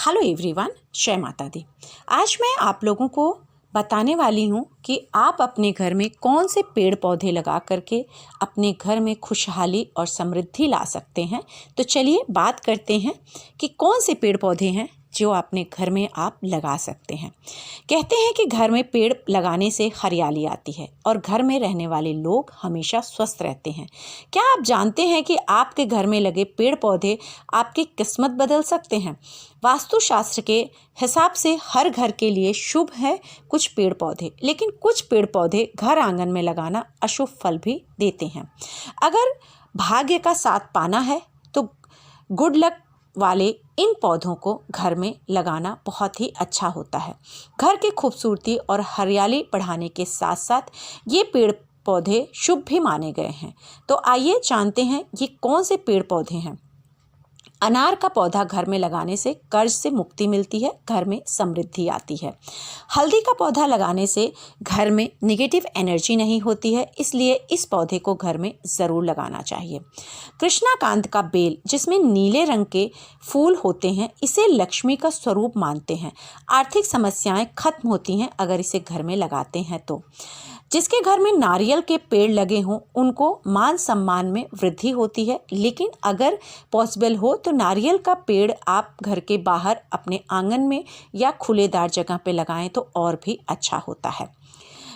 Hello everyone, जय माता दी। आज मैं आप लोगों को बताने वाली हूँ कि आप अपने घर में कौन से पेड़ पौधे लगा करके अपने घर में खुशहाली और समृद्धि ला सकते हैं। तो चलिए बात करते हैं कि कौन से पेड़ पौधे हैं जो अपने घर में आप लगा सकते हैं। कहते हैं कि घर में पेड़ लगाने से हरियाली आती है और घर में रहने वाले लोग हमेशा स्वस्थ रहते हैं। क्या आप जानते हैं कि आपके घर में लगे पेड़ पौधे आपकी किस्मत बदल सकते हैं? वास्तुशास्त्र के हिसाब से हर घर के लिए शुभ है कुछ पेड़ पौधे, लेकिन कुछ पेड़ पौधे घर आंगन में लगाना अशुभ फल भी देते हैं। अगर भाग्य का साथ पाना है तो गुड लक वाले इन पौधों को घर में लगाना बहुत ही अच्छा होता है। घर की खूबसूरती और हरियाली बढ़ाने के साथ साथ ये पेड़ पौधे शुभ भी माने गए हैं। तो आइए जानते हैं ये कौन से पेड़ पौधे हैं। अनार का पौधा घर में लगाने से कर्ज से मुक्ति मिलती है, घर में समृद्धि आती है। हल्दी का पौधा लगाने से घर में नेगेटिव एनर्जी नहीं होती है, इसलिए इस पौधे को घर में ज़रूर लगाना चाहिए। कृष्णाकांत का बेल, जिसमें नीले रंग के फूल होते हैं, इसे लक्ष्मी का स्वरूप मानते हैं। आर्थिक समस्याएं खत्म होती हैं अगर इसे घर में लगाते हैं तो। जिसके घर में नारियल के पेड़ लगे हों उनको मान सम्मान में वृद्धि होती है, लेकिन अगर पॉसिबल हो तो नारियल का पेड़ आप घर के बाहर अपने आंगन में या खुलेदार जगह पे लगाएं तो और भी अच्छा होता है।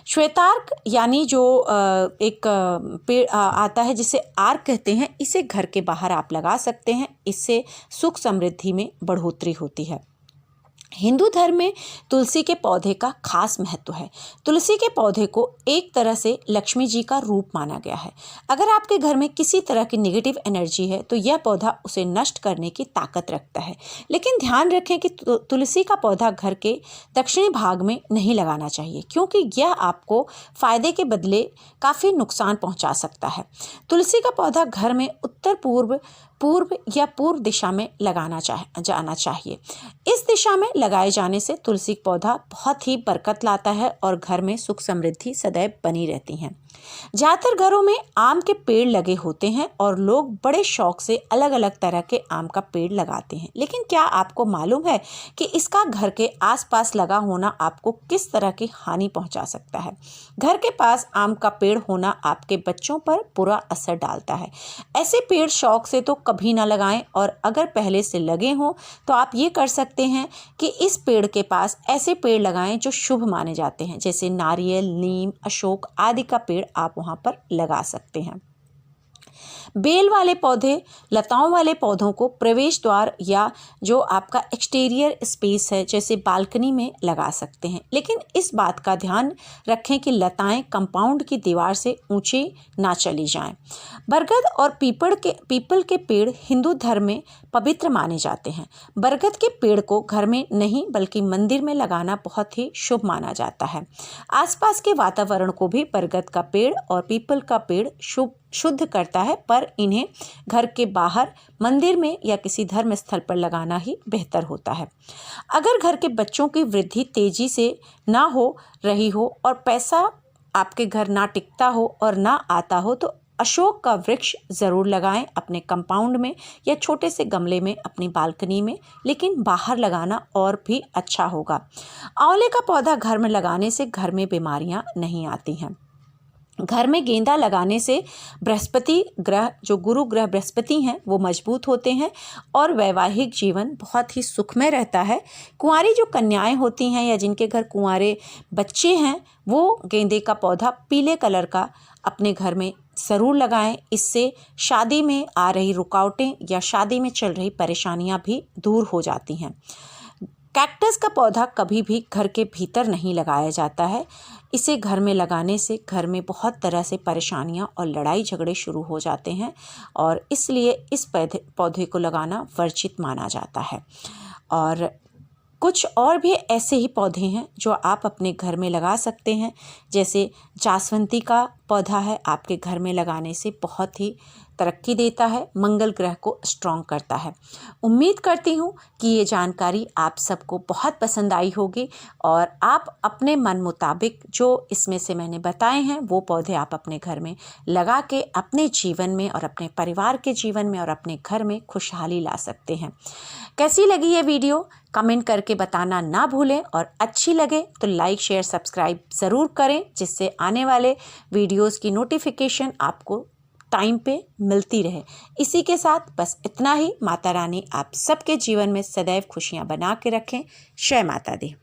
श्वेतार्क यानी जो एक पेड़ आता है जिसे आर्क कहते हैं, इसे घर के बाहर आप लगा सकते हैं। इससे सुख समृद्धि में बढ़ोतरी होती है। हिंदू धर्म में तुलसी के पौधे का खास महत्व है। तुलसी के पौधे को एक तरह से लक्ष्मी जी का रूप माना गया है। अगर आपके घर में किसी तरह की नेगेटिव एनर्जी है तो यह पौधा उसे नष्ट करने की ताकत रखता है। लेकिन ध्यान रखें कि तुलसी का पौधा घर के दक्षिणी भाग में नहीं लगाना चाहिए, क्योंकि यह आपको फायदे के बदले काफ़ी नुकसान पहुंचा सकता है। तुलसी का पौधा घर में उत्तर पूर्व या पूर्व दिशा में जाना चाहिए। इस दिशा में लगाए जाने से तुलसी पौधा बहुत ही बरकत लाता है और घर में सुख समृद्धि सदैव बनी रहती है। ज़्यादातर घरों में आम के पेड़ लगे होते हैं और लोग बड़े शौक से अलग अलग तरह के आम का पेड़ लगाते हैं, लेकिन क्या आपको मालूम है कि इसका घर के आसपास लगा होना आपको किस तरह की हानि पहुंचा सकता है? घर के पास आम का पेड़ होना आपके बच्चों पर बुरा असर डालता है। ऐसे पेड़ शौक से तो कभी ना लगाएं, और अगर पहले से लगे हों तो आप ये कर सकते हैं कि इस पेड़ के पास ऐसे पेड़ लगाएं जो शुभ माने जाते हैं, जैसे नारियल, नीम, अशोक आदि का पेड़ आप वहां पर लगा सकते हैं। बेल वाले पौधे, लताओं वाले पौधों को प्रवेश द्वार या जो आपका एक्सटीरियर स्पेस है जैसे बालकनी में लगा सकते हैं, लेकिन इस बात का ध्यान रखें कि लताएं कंपाउंड की दीवार से ऊंचे ना चली जाएं। बरगद और पीपल के पेड़ हिंदू धर्म में पवित्र माने जाते हैं। बरगद के पेड़ को घर में नहीं बल्कि मंदिर में लगाना बहुत ही शुभ माना जाता है। आसपास के वातावरण को भी बरगद का पेड़ और पीपल का पेड़ शुद्ध करता है, पर इन्हें घर के बाहर मंदिर में या किसी धर्म स्थल पर लगाना ही बेहतर होता है। अगर घर के बच्चों की वृद्धि तेजी से ना हो रही हो और पैसा आपके घर ना टिकता हो और ना आता हो तो अशोक का वृक्ष ज़रूर लगाएं अपने कंपाउंड में या छोटे से गमले में अपनी बालकनी में, लेकिन बाहर लगाना और भी अच्छा होगा। आंवले का पौधा घर में लगाने से घर में बीमारियां नहीं आती हैं। घर में गेंदा लगाने से बृहस्पति ग्रह, जो गुरु ग्रह बृहस्पति हैं, वो मजबूत होते हैं और वैवाहिक जीवन बहुत ही सुखमय रहता है। कुंवारी जो कन्याएं होती हैं या जिनके घर कुंवारे बच्चे हैं, वो गेंदे का पौधा पीले कलर का अपने घर में ज़रूर लगाएं। इससे शादी में आ रही रुकावटें या शादी में चल रही परेशानियां भी दूर हो जाती हैं। कैक्टस का पौधा कभी भी घर के भीतर नहीं लगाया जाता है। इसे घर में लगाने से घर में बहुत तरह से परेशानियां और लड़ाई झगड़े शुरू हो जाते हैं और इसलिए इस पौधे को लगाना वर्जित माना जाता है। और कुछ और भी ऐसे ही पौधे हैं जो आप अपने घर में लगा सकते हैं, जैसे जासवंती का पौधा है, आपके घर में लगाने से बहुत ही तरक्की देता है, मंगल ग्रह को स्ट्रॉन्ग करता है। उम्मीद करती हूँ कि ये जानकारी आप सबको बहुत पसंद आई होगी और आप अपने मन मुताबिक जो इसमें से मैंने बताए हैं वो पौधे आप अपने घर में लगा के अपने जीवन में और अपने परिवार के जीवन में और अपने घर में खुशहाली ला सकते हैं। कैसी लगी ये वीडियो? कमेंट करके बताना ना भूलें और अच्छी लगे तो लाइक शेयर सब्सक्राइब ज़रूर करें, जिससे आने वाले वीडियोस की नोटिफिकेशन आपको टाइम पे मिलती रहे। इसी के साथ बस इतना ही। माता रानी आप सबके जीवन में सदैव खुशियाँ बना के रखें। जय माता दी।